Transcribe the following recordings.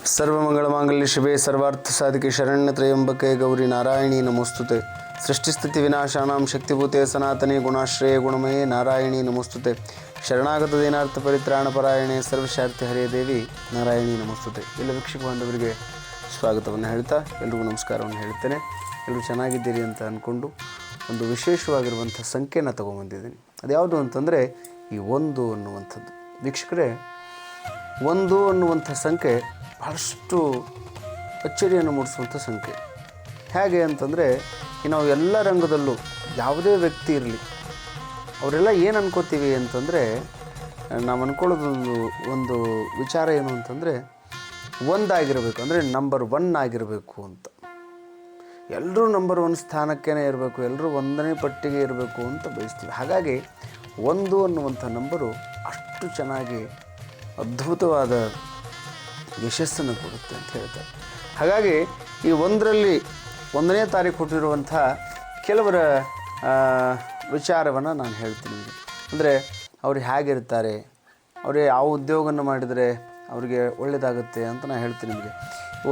सर्वमंगलमांगल्ये शिवे सर्वार्थसाधिके शरण्यत्र्यंबके गौरी नारायणी नमोस्तुते। सृष्टिस्थिति विनाशानां शक्तिभूते सनातने गुणाश्रये गुणमये नारायणी नमोस्तुते। ಶರಣಾಗತ ದೀನಾರ್ಥ ಪರಿತ್ರಾಣ ಪರಾಯಣೆ ಸರ್ವಶಾರ್ತಿ ಹರೇ ದೇವಿ ನಾರಾಯಣಿ ನಮಸ್ತುತೆ. ಎಲ್ಲ ವೀಕ್ಷಕ ಬಾಂಧವರಿಗೆ ಸ್ವಾಗತವನ್ನು ಹೇಳ್ತಾ ಎಲ್ರಿಗೂ ನಮಸ್ಕಾರವನ್ನು ಹೇಳ್ತೇನೆ. ಎಲ್ಲರೂ ಚೆನ್ನಾಗಿದ್ದೀರಿ ಅಂತ ಅಂದ್ಕೊಂಡು ಒಂದು ವಿಶೇಷವಾಗಿರುವಂಥ ಸಂಖ್ಯೆನ ತೊಗೊಂಬಂದಿದ್ದೀನಿ. ಅದು ಯಾವುದು ಅಂತಂದರೆ ಈ 1 ಅನ್ನುವಂಥದ್ದು. ವೀಕ್ಷಕರೇ, 1 ಅನ್ನುವಂಥ ಸಂಖ್ಯೆ ಬಹಳಷ್ಟು ಅಚ್ಚರಿಯನ್ನು ಮೂಡಿಸುವಂಥ ಸಂಖ್ಯೆ. ಹೇಗೆ ಅಂತಂದರೆ ನಾವು ಎಲ್ಲ ರಂಗದಲ್ಲೂ ಯಾವುದೇ ವ್ಯಕ್ತಿ ಇರಲಿ, ಅವರೆಲ್ಲ ಏನು ಅನ್ಕೋತೀವಿ ಅಂತಂದರೆ, ನಾವು ಅಂದ್ಕೊಳ್ಳೋದೊಂದು ಒಂದು ವಿಚಾರ ಏನು ಅಂತಂದರೆ ಒಂದಾಗಿರಬೇಕು, ಅಂದರೆ ನಂಬರ್ 1 ಆಗಿರಬೇಕು ಅಂತ. ಎಲ್ಲರೂ ನಂಬರ್ 1 ಸ್ಥಾನಕ್ಕೇ ಇರಬೇಕು, ಎಲ್ಲರೂ 1ನೇ ಪಟ್ಟಿಗೆ ಇರಬೇಕು ಅಂತ ಬಯಸ್ತೀವಿ. ಹಾಗಾಗಿ 1 ಅನ್ನುವಂಥ ನಂಬರು ಅಷ್ಟು ಚೆನ್ನಾಗಿ ಅದ್ಭುತವಾದ ಯಶಸ್ಸನ್ನು ಕೊಡುತ್ತೆ ಅಂತ ಹೇಳ್ತಾರೆ. ಹಾಗಾಗಿ ಈ 1ರಲ್ಲಿ 1ನೇ ತಾರೀಕು ಹುಟ್ಟಿರುವಂಥ ಕೆಲವರ ವಿಚಾರವನ್ನು ನಾನು ಹೇಳ್ತೀನಿ ನಿಮಗೆ. ಅಂದರೆ ಅವ್ರು ಹೇಗಿರ್ತಾರೆ, ಅವರು ಯಾವ ಉದ್ಯೋಗವನ್ನು ಮಾಡಿದರೆ ಅವರಿಗೆ ಒಳ್ಳೆಯದಾಗುತ್ತೆ ಅಂತ ನಾನು ಹೇಳ್ತೀನಿ ನಿಮಗೆ.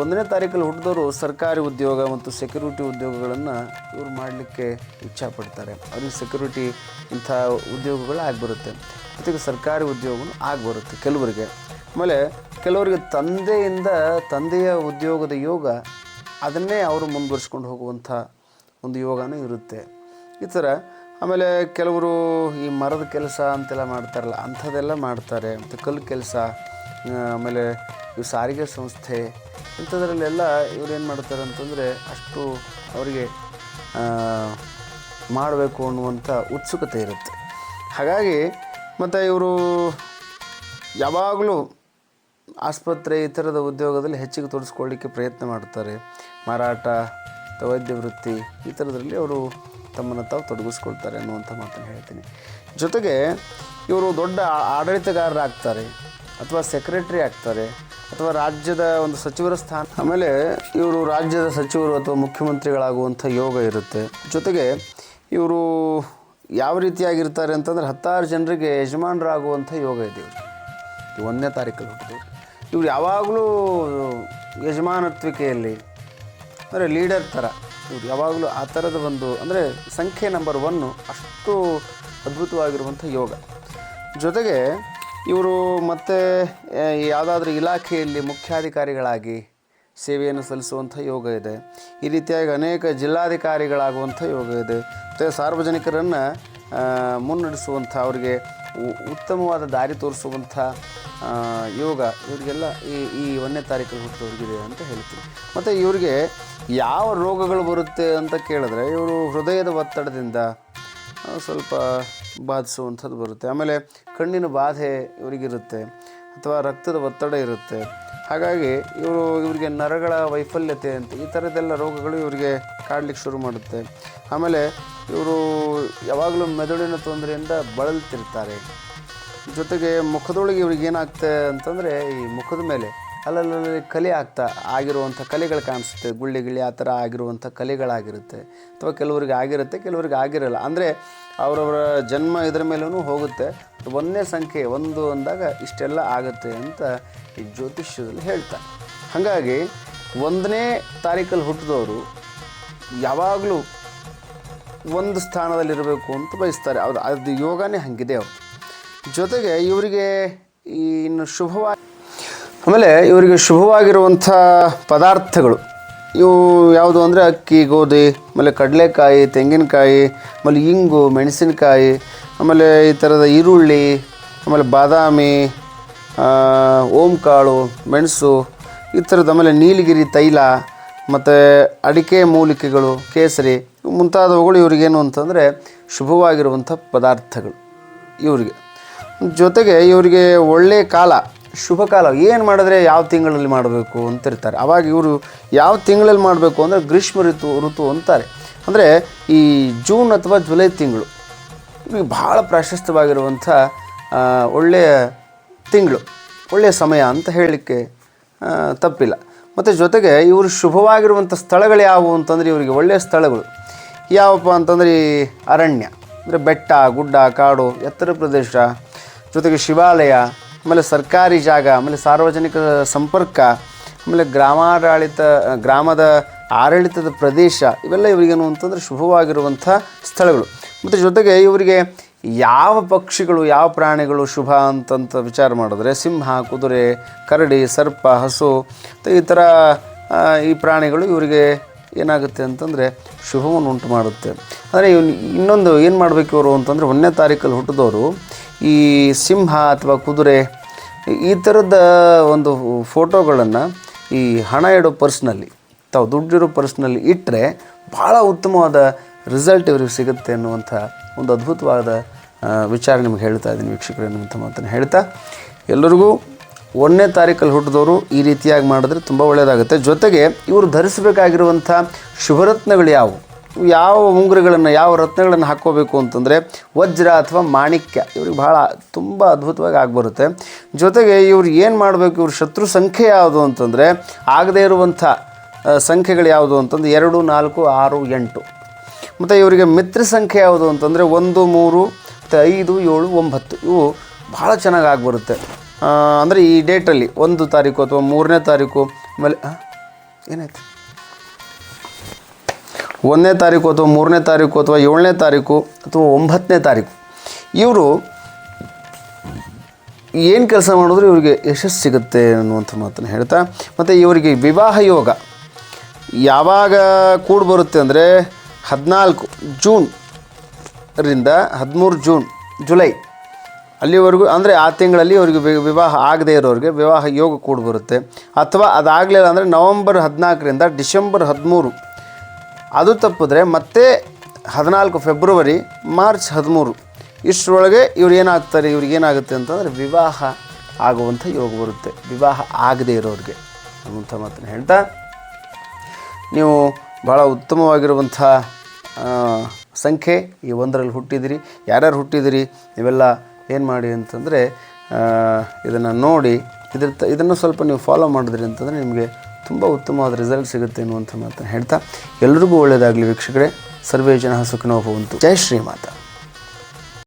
1ನೇ ತಾರೀಕಲ್ಲಿ ಹುಟ್ಟಿದವರು ಸರ್ಕಾರಿ ಉದ್ಯೋಗ ಮತ್ತು ಸೆಕ್ಯೂರಿಟಿ ಉದ್ಯೋಗಗಳನ್ನು ಇವರು ಮಾಡಲಿಕ್ಕೆ ಇಚ್ಛಾಪಡ್ತಾರೆ. ಅವ್ರಿಗೆ ಸೆಕ್ಯೂರಿಟಿ ಇಂಥ ಉದ್ಯೋಗಗಳು ಆಗಿಬರುತ್ತೆ, ಜೊತೆಗೆ ಸರ್ಕಾರಿ ಉದ್ಯೋಗವೂ ಆಗಿಬರುತ್ತೆ ಕೆಲವರಿಗೆ. ಆಮೇಲೆ ಕೆಲವರಿಗೆ ತಂದೆಯ ಉದ್ಯೋಗದ ಯೋಗ, ಅದನ್ನೇ ಅವರು ಮುಂದುವರಿಸ್ಕೊಂಡು ಹೋಗುವಂಥ ಒಂದು ಯೋಗನೂ ಇರುತ್ತೆ ಈ ಥರ. ಆಮೇಲೆ ಕೆಲವರು ಈ ಮರದ ಕೆಲಸ ಅಂತೆಲ್ಲ ಮಾಡ್ತಾರಲ್ಲ, ಅಂಥದ್ದೆಲ್ಲ ಮಾಡ್ತಾರೆ. ಮತ್ತು ಕಲ್ಲು ಕೆಲಸ, ಆಮೇಲೆ ಇವು ಸಾರಿಗೆ ಸಂಸ್ಥೆ, ಇಂಥದ್ರಲ್ಲೆಲ್ಲ ಇವ್ರು ಏನು ಮಾಡ್ತಾರೆ ಅಂತಂದರೆ ಅಷ್ಟು ಅವರಿಗೆ ಮಾಡಬೇಕು ಅನ್ನುವಂಥ ಉತ್ಸುಕತೆ ಇರುತ್ತೆ. ಹಾಗಾಗಿ ಮತ್ತು ಇವರು ಯಾವಾಗಲೂ ಆಸ್ಪತ್ರೆ ಈ ಥರದ ಉದ್ಯೋಗದಲ್ಲಿ ಹೆಚ್ಚಿಗೆ ತೊಡಗಿಸ್ಕೊಳ್ಳಿಕ್ಕೆ ಪ್ರಯತ್ನ ಮಾಡ್ತಾರೆ. ಮಾರಾಟ, ವೈದ್ಯ ವೃತ್ತಿ ಈ ಥರದ್ರಲ್ಲಿ ಅವರು ತಮ್ಮನ್ನು ತಾವು ತೊಡಗಿಸ್ಕೊಳ್ತಾರೆ ಅನ್ನುವಂಥ ಮಾತನ್ನು ಹೇಳ್ತೀನಿ. ಜೊತೆಗೆ ಇವರು ದೊಡ್ಡ ಆಡಳಿತಗಾರರಾಗ್ತಾರೆ, ಅಥವಾ ಸೆಕ್ರೆಟರಿ ಆಗ್ತಾರೆ, ಅಥವಾ ರಾಜ್ಯದ ಒಂದು ಸಚಿವರ ಸ್ಥಾನ, ಆಮೇಲೆ ಇವರು ರಾಜ್ಯದ ಸಚಿವರು ಅಥವಾ ಮುಖ್ಯಮಂತ್ರಿಗಳಾಗುವಂಥ ಯೋಗ ಇರುತ್ತೆ. ಜೊತೆಗೆ ಇವರು ಯಾವ ರೀತಿಯಾಗಿರ್ತಾರೆ ಅಂತಂದರೆ 16 ಜನರಿಗೆ ಯಜಮಾನರಾಗುವಂಥ ಯೋಗ ಇದೆ ಇವರು. ಈ 1ನೇ ತಾರೀಕಲ್ಲಿ ಹುಟ್ಟಿದವರು ಇವರು ಯಾವಾಗಲೂ ಯಜಮಾನತ್ವಿಕೆಯಲ್ಲಿ, ಅಂದರೆ ಲೀಡರ್ ಥರ ಇವರು ಯಾವಾಗಲೂ ಆ ಥರದ ಒಂದು, ಅಂದರೆ ಸಂಖ್ಯೆ ನಂಬರ್ 1 ಅಷ್ಟು ಅದ್ಭುತವಾಗಿರುವಂಥ ಯೋಗ. ಜೊತೆಗೆ ಇವರು ಮತ್ತೆ ಯಾವುದಾದ್ರೂ ಇಲಾಖೆಯಲ್ಲಿ ಮುಖ್ಯಾಧಿಕಾರಿಗಳಾಗಿ ಸೇವೆಯನ್ನು ಸಲ್ಲಿಸುವಂಥ ಯೋಗ ಇದೆ. ಈ ರೀತಿಯಾಗಿ ಅನೇಕ ಜಿಲ್ಲಾಧಿಕಾರಿಗಳಾಗುವಂಥ ಯೋಗ ಇದೆ. ಮತ್ತು ಸಾರ್ವಜನಿಕರನ್ನು ಮುನ್ನಡೆಸುವಂಥ, ಅವರಿಗೆ ಉತ್ತಮವಾದ ದಾರಿ ತೋರಿಸುವಂಥ ಯೋಗ ಇವರಿಗೆಲ್ಲ ಈ 1ನೇ ತಾರೀಕಲ್ಲಿ ಹುಟ್ಟಿದವ್ರಿಗಿದೆ ಅಂತ ಹೇಳ್ತೀನಿ. ಮತ್ತು ಇವರಿಗೆ ಯಾವ ರೋಗಗಳು ಬರುತ್ತೆ ಅಂತ ಕೇಳಿದ್ರೆ, ಇವರು ಹೃದಯದ ಒತ್ತಡದಿಂದ ಸ್ವಲ್ಪ ಬಾಧಿಸುವಂಥದ್ದು ಬರುತ್ತೆ. ಆಮೇಲೆ ಕಣ್ಣಿನ ಬಾಧೆ ಇವರಿಗಿರುತ್ತೆ, ಅಥವಾ ರಕ್ತದ ಒತ್ತಡ ಇರುತ್ತೆ. ಹಾಗಾಗಿ ಇವರಿಗೆ ನರಗಳ ವೈಫಲ್ಯತೆ ಅಂತ ಈ ಥರದ್ದೆಲ್ಲ ರೋಗಗಳು ಇವರಿಗೆ ಕಾಡಲಿಕ್ಕೆ ಶುರು ಮಾಡುತ್ತೆ. ಆಮೇಲೆ ಇವರು ಯಾವಾಗಲೂ ಮೆದುಳಿನ ತೊಂದರೆಯಿಂದ ಬಳಲ್ತಿರ್ತಾರೆ. ಜೊತೆಗೆ ಮುಖದೊಳಗೆ ಇವ್ರಿಗೆ ಏನಾಗ್ತದೆ ಅಂತಂದರೆ, ಈ ಮುಖದ ಮೇಲೆ ಅಲ್ಲಲ್ಲಿ ಕಲೆ ಆಗಿರುವಂಥ ಕಲೆಗಳು ಕಾಣಿಸುತ್ತೆ, ಗುಳ್ಳಿ ಆ ಥರ ಆಗಿರುವಂಥ ಕಲೆಗಳಾಗಿರುತ್ತೆ. ಅಥವಾ ಕೆಲವರಿಗೆ ಆಗಿರುತ್ತೆ, ಕೆಲವರಿಗೆ ಆಗಿರಲ್ಲ. ಅಂದರೆ ಅವರವರ ಜನ್ಮ ಇದರ ಮೇಲೂ ಹೋಗುತ್ತೆ. 1ನೇ ಸಂಖ್ಯೆ 1 ಅಂದಾಗ ಇಷ್ಟೆಲ್ಲ ಆಗುತ್ತೆ ಅಂತ ಈ ಜ್ಯೋತಿಷ್ಯದಲ್ಲಿ ಹೇಳ್ತಾರೆ. ಹಾಗಾಗಿ 1ನೇ ತಾರೀಕಲ್ಲಿ ಹುಟ್ಟಿದವರು ಯಾವಾಗಲೂ ಒಂದು ಸ್ಥಾನದಲ್ಲಿರಬೇಕು ಅಂತ ಬಯಸ್ತಾರೆ. ಅದು ಯೋಗನೇ ಹಾಗಿದೆ ಅವರು. ಜೊತೆಗೆ ಇವರಿಗೆ ಇನ್ನು ಆಮೇಲೆ ಇವರಿಗೆ ಶುಭವಾಗಿರುವಂಥ ಪದಾರ್ಥಗಳು ಇವು ಯಾವುದು ಅಂದರೆ ಅಕ್ಕಿ, ಗೋಧಿ, ಆಮೇಲೆ ಕಡಲೆಕಾಯಿ, ತೆಂಗಿನಕಾಯಿ, ಆಮೇಲೆ ಇಂಗು, ಮೆಣಸಿನಕಾಯಿ, ಆಮೇಲೆ ಈ ಥರದ ಈರುಳ್ಳಿ, ಆಮೇಲೆ ಬಾದಾಮಿ, ಓಂಕಾಳು, ಮೆಣಸು ಈ ಥರದ್ದು, ಆಮೇಲೆ ನೀಲಗಿರಿ ತೈಲ, ಮತ್ತು ಅಡಿಕೆ ಮೂಲಿಕೆಗಳು, ಕೇಸರಿ ಮುಂತಾದವುಗಳು ಇವರಿಗೇನು ಅಂತಂದರೆ ಶುಭವಾಗಿರುವಂಥ ಪದಾರ್ಥಗಳು ಇವರಿಗೆ. ಜೊತೆಗೆ ಇವರಿಗೆ ಒಳ್ಳೆಯ ಕಾಲ, ಶುಭ ಕಾಲ, ಏನು ಮಾಡಿದ್ರೆ ಯಾವ ತಿಂಗಳಲ್ಲಿ ಮಾಡಬೇಕು ಅಂತಿರ್ತಾರೆ. ಆವಾಗ ಇವರು ಯಾವ ತಿಂಗಳಲ್ಲಿ ಮಾಡಬೇಕು ಅಂದರೆ ಗ್ರೀಷ್ಮ ಋತು ಅಂತಾರೆ. ಅಂದರೆ ಈ ಜೂನ್ ಅಥವಾ ಜುಲೈ ತಿಂಗಳು ಇವ್ರಿಗೆ ಭಾಳ ಪ್ರಾಶಸ್ತ್ಯವಾಗಿರುವಂಥ ಒಳ್ಳೆಯ ತಿಂಗಳು, ಒಳ್ಳೆಯ ಸಮಯ ಅಂತ ಹೇಳಲಿಕ್ಕೆ ತಪ್ಪಿಲ್ಲ. ಮತ್ತು ಜೊತೆಗೆ ಇವರು ಶುಭವಾಗಿರುವಂಥ ಸ್ಥಳಗಳು ಯಾವುವು ಅಂತಂದರೆ, ಇವರಿಗೆ ಒಳ್ಳೆಯ ಸ್ಥಳಗಳು ಯಾವಪ್ಪ ಅಂತಂದರೆ ಈ ಅರಣ್ಯ, ಅಂದರೆ ಬೆಟ್ಟ, ಗುಡ್ಡ, ಕಾಡು, ಎತ್ತರ ಪ್ರದೇಶ, ಜೊತೆಗೆ ಶಿವಾಲಯ, ಆಮೇಲೆ ಸರ್ಕಾರಿ ಜಾಗ, ಆಮೇಲೆ ಸಾರ್ವಜನಿಕ ಸಂಪರ್ಕ, ಆಮೇಲೆ ಗ್ರಾಮದ ಆಡಳಿತದ ಪ್ರದೇಶ, ಇವೆಲ್ಲ ಇವರಿಗೇನು ಅಂತಂದರೆ ಶುಭವಾಗಿರುವಂಥ ಸ್ಥಳಗಳು. ಮತ್ತು ಜೊತೆಗೆ ಇವರಿಗೆ ಯಾವ ಪಕ್ಷಿಗಳು ಯಾವ ಪ್ರಾಣಿಗಳು ಶುಭ ಅಂತಂತ ವಿಚಾರ ಮಾಡಿದ್ರೆ ಸಿಂಹ, ಕುದುರೆ, ಕರಡಿ, ಸರ್ಪ, ಹಸು ಈ ಥರ ಈ ಪ್ರಾಣಿಗಳು ಇವರಿಗೆ ಏನಾಗುತ್ತೆ ಅಂತಂದರೆ ಶುಭವನ್ನು ಉಂಟು ಮಾಡುತ್ತೆ. ಅಂದರೆ ಇನ್ನೊಂದು ಏನು ಮಾಡಬೇಕು ಇವರು ಅಂತಂದರೆ 1ನೇ ತಾರೀಕಲ್ಲಿ ಹುಟ್ಟಿದವರು ಈ ಸಿಂಹ ಅಥವಾ ಕುದುರೆ ಈ ಥರದ ಒಂದು ಫೋಟೋಗಳನ್ನು ಈ ಹಣ ಇಡೋ ಪರ್ಸ್ನಲ್ಲಿ, ತಾವು ದುಡ್ಡಿರೋ ಪರ್ಸ್ನಲ್ಲಿ ಇಟ್ಟರೆ ಭಾಳ ಉತ್ತಮವಾದ ರಿಸಲ್ಟ್ ಇವ್ರಿಗೆ ಸಿಗುತ್ತೆ ಅನ್ನುವಂಥ ಒಂದು ಅದ್ಭುತವಾದ ವಿಚಾರ ನಿಮ್ಗೆ ಹೇಳ್ತಾ ಇದ್ದೀನಿ ವೀಕ್ಷಕರೇ ಅನ್ನುವಂಥ ಮಾತನ್ನು ಹೇಳ್ತಾ, ಎಲ್ಲರಿಗೂ 1ನೇ ತಾರೀಕಲ್ಲಿ ಹುಟ್ಟಿದವರು ಈ ರೀತಿಯಾಗಿ ಮಾಡಿದ್ರೆ ತುಂಬ ಒಳ್ಳೆಯದಾಗುತ್ತೆ. ಜೊತೆಗೆ ಇವರು ಧರಿಸಬೇಕಾಗಿರುವಂಥ ಶುಭರತ್ನಗಳು ಯಾವ ಉಂಗುರಗಳನ್ನು ಯಾವ ರತ್ನಗಳನ್ನು ಹಾಕ್ಕೋಬೇಕು ಅಂತಂದರೆ ವಜ್ರ ಅಥವಾ ಮಾಣಿಕ್ಯ ಇವ್ರಿಗೆ ಭಾಳ ತುಂಬ ಅದ್ಭುತವಾಗಿ ಆಗಿಬರುತ್ತೆ. ಜೊತೆಗೆ ಇವ್ರು ಏನು ಮಾಡಬೇಕು, ಇವ್ರ ಶತ್ರು ಸಂಖ್ಯೆ ಯಾವುದು ಅಂತಂದರೆ ಆಗದೇ ಇರುವಂಥ ಸಂಖ್ಯೆಗಳು ಯಾವುದು ಅಂತಂದರೆ 2, 4, 6, 8. ಮತ್ತು ಇವರಿಗೆ ಮಿತ್ರ ಸಂಖ್ಯೆ ಯಾವುದು ಅಂತಂದರೆ 1, 3, 5, 7, 9 ಇವು ಭಾಳ ಚೆನ್ನಾಗಿ ಆಗಿಬರುತ್ತೆ. ಅಂದರೆ ಈ ಡೇಟಲ್ಲಿ 1 ತಾರೀಕು ಅಥವಾ 3ನೇ ತಾರೀಕು, ಆಮೇಲೆ ಏನಾಯ್ತು 1ನೇ ತಾರೀಕು ಅಥವಾ 3ನೇ ತಾರೀಕು ಅಥವಾ 7ನೇ ತಾರೀಕು ಅಥವಾ 9ನೇ ತಾರೀಕು ಇವರು ಏನು ಕೆಲಸ ಮಾಡಿದ್ರು ಇವರಿಗೆ ಯಶಸ್ಸು ಸಿಗುತ್ತೆ ಅನ್ನುವಂಥ ಮಾತನ್ನು ಹೇಳ್ತಾ, ಮತ್ತು ಇವರಿಗೆ ವಿವಾಹ ಯೋಗ ಯಾವಾಗ ಕೂಡಿ ಬರುತ್ತೆ ಅಂದರೆ 14 ಜೂನ್ರಿಂದ 13 ಜುಲೈ ಅಲ್ಲಿವರೆಗೂ, ಅಂದರೆ ಆ ತಿಂಗಳಲ್ಲಿ ಅವರಿಗೆ ವಿವಾಹ ಆಗದೇ ಇರೋರಿಗೆ ವಿವಾಹ ಯೋಗ ಕೂಡಿ ಬರುತ್ತೆ. ಅಥವಾ ಅದಾಗಲಿಲ್ಲ ಅಂದರೆ ನವಂಬರ್ 14ರಿಂದ ಡಿಸೆಂಬರ್ 13, ಅದು ತಪ್ಪಿದ್ರೆ ಮತ್ತೆ 14 ಫೆಬ್ರವರಿ, ಮಾರ್ಚ್ 13 ಇಷ್ಟರೊಳಗೆ ಇವ್ರು ಏನಾಗ್ತಾರೆ, ಇವ್ರಿಗೇನಾಗುತ್ತೆ ಅಂತಂದರೆ ವಿವಾಹ ಆಗುವಂಥ ಯೋಗ ಬರುತ್ತೆ, ವಿವಾಹ ಆಗದೇ ಇರೋರಿಗೆ ಅನ್ನುವಂಥ ಮಾತನ್ನು ಹೇಳ್ತಾ, ನೀವು ಭಾಳ ಉತ್ತಮವಾಗಿರುವಂಥ ಸಂಖ್ಯೆ ಈ 1ರಲ್ಲಿ ಹುಟ್ಟಿದಿರಿ. ಯಾರ್ಯಾರು ಹುಟ್ಟಿದಿರಿ ಇವೆಲ್ಲ ಏನು ಮಾಡಿ ಅಂತಂದರೆ ಇದನ್ನು ನೋಡಿ ಇದನ್ನು ಸ್ವಲ್ಪ ನೀವು ಫಾಲೋ ಮಾಡಿದ್ರಿ ಅಂತಂದರೆ ನಿಮಗೆ ತುಂಬ ಉತ್ತಮವಾದ ರಿಸಲ್ಟ್ ಸಿಗುತ್ತೆ ಅನ್ನುವಂಥ ಮಾತನ್ನು ಹೇಳ್ತಾ, ಎಲ್ರಿಗೂ ಒಳ್ಳೆಯದಾಗಲಿ ವೀಕ್ಷಕರೇ. ಸರ್ವೇ ಜನಃ ಸುಖಿನೋ ಭವಂತು. ಜೈ ಶ್ರೀಮಾತಾ.